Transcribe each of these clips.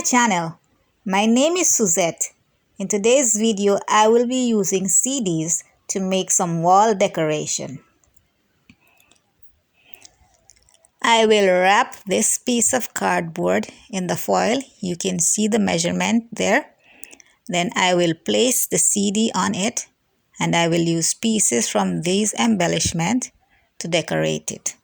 channel. My name is Suzette. In today's video, I will be using CDs to make some wall decoration. I will wrap this piece of cardboard in the foil. You can see the measurement there. Then I will place the CD on it, and I will use pieces from these embellishments to decorate it.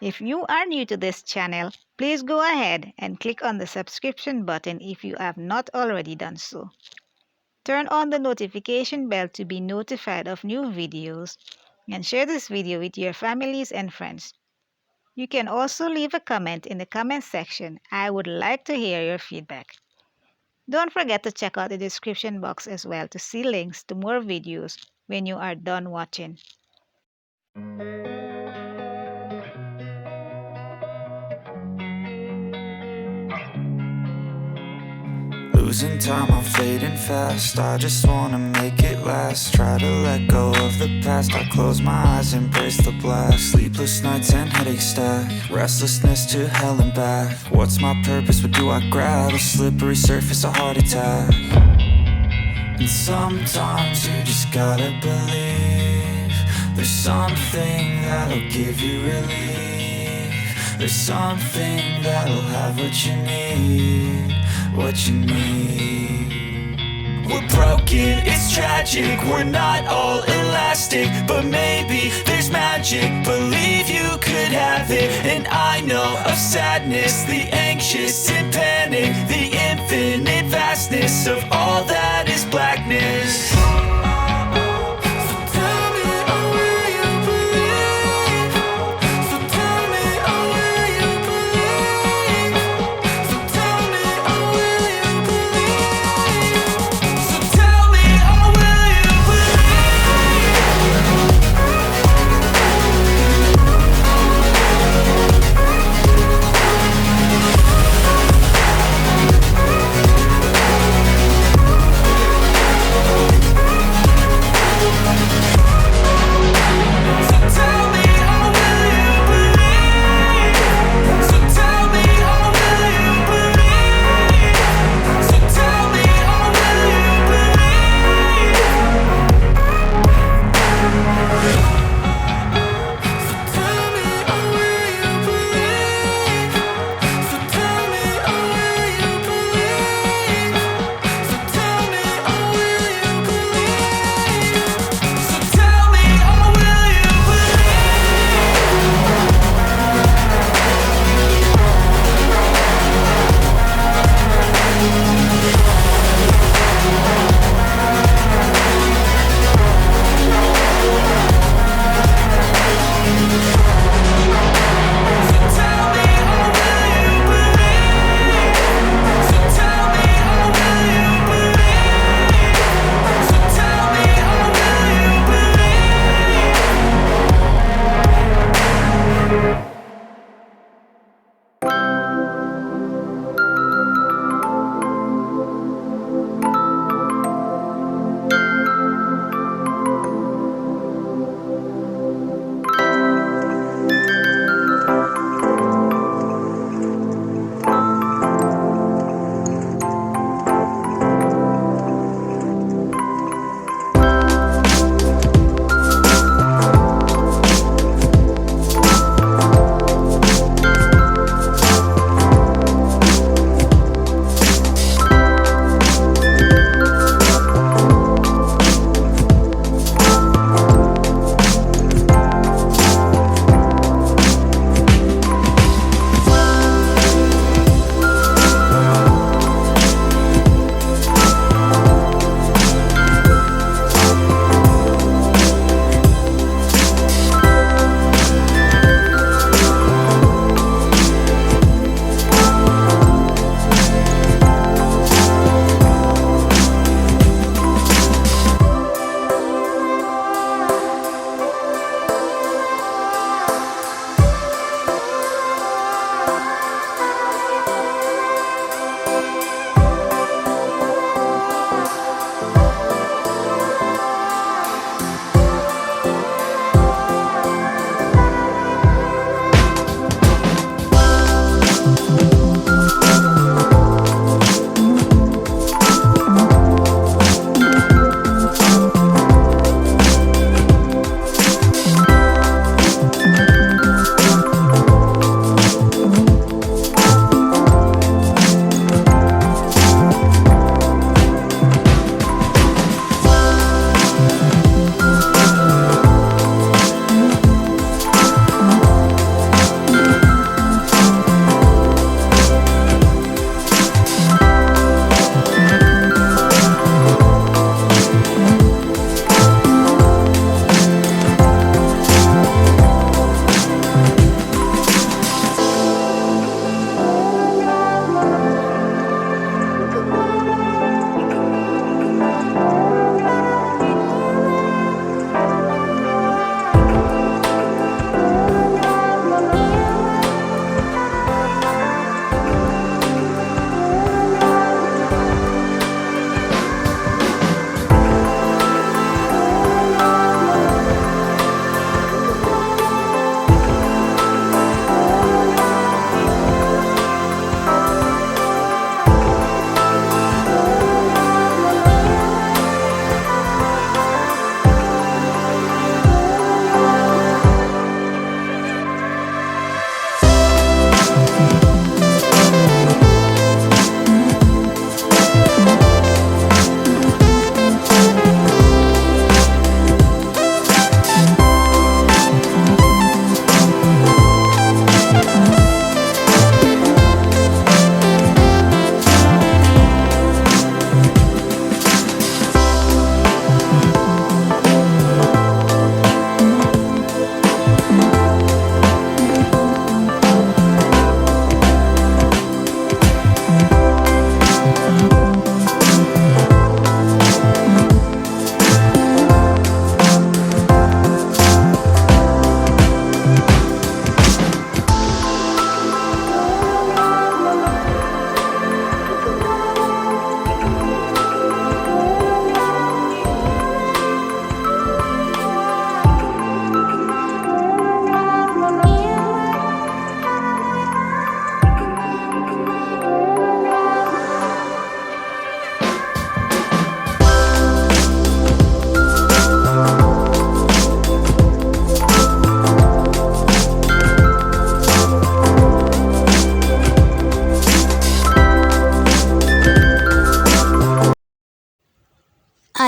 If you are new to this channel, please go ahead and click on the subscription button if you have not already done so. Turn on the notification bell to be notified of new videos, and share this video with your families and friends. You can also leave a comment in the comment section. I would like to hear your feedback. Don't forget to check out the description box as well to see links to more videos when you are done watching. Losing time, I'm fading fast. I just wanna make it last. Try to let go of the past. I close my eyes, embrace the blast. Sleepless nights and headaches stack. Restlessness to hell and back. What's my purpose? What do I grab? A slippery surface, a heart attack. And sometimes you just gotta believe there's something that'll give you relief. There's something that'll have what you need. What you need. We're broken, it's tragic. We're not all elastic, but maybe there's magic. Believe you could have it. And I know of sadness, the anxious and panic, the infinite vastness of all that is blackness.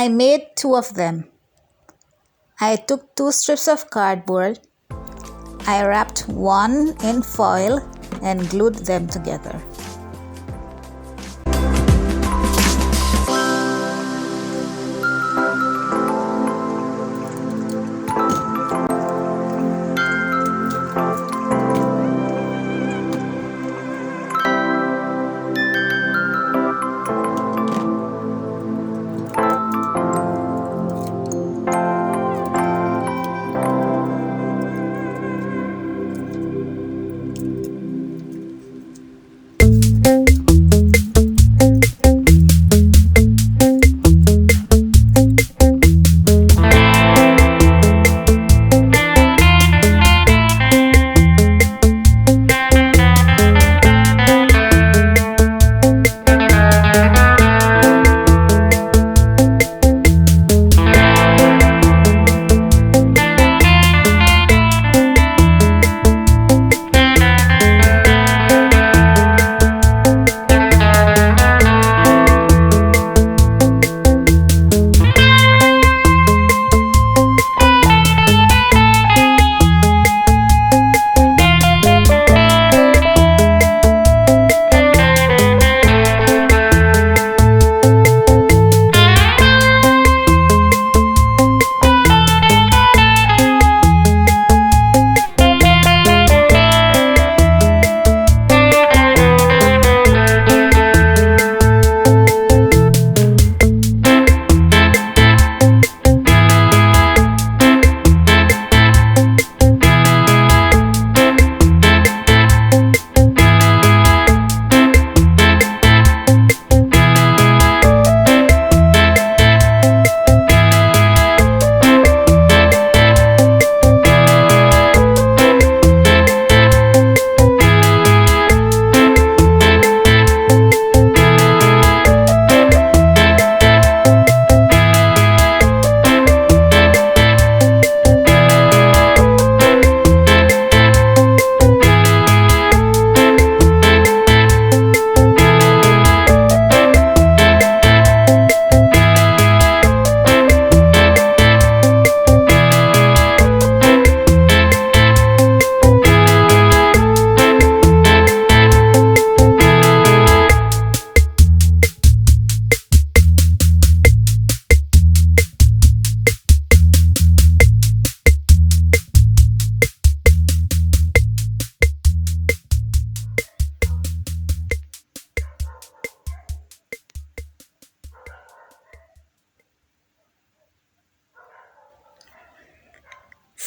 I made 2 of them. I took 2 strips of cardboard. I wrapped one in foil and glued them together.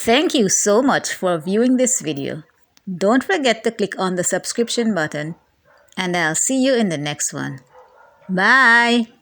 Thank you so much for viewing this video. Don't forget to click on the subscription button, and I'll see you in the next one. Bye!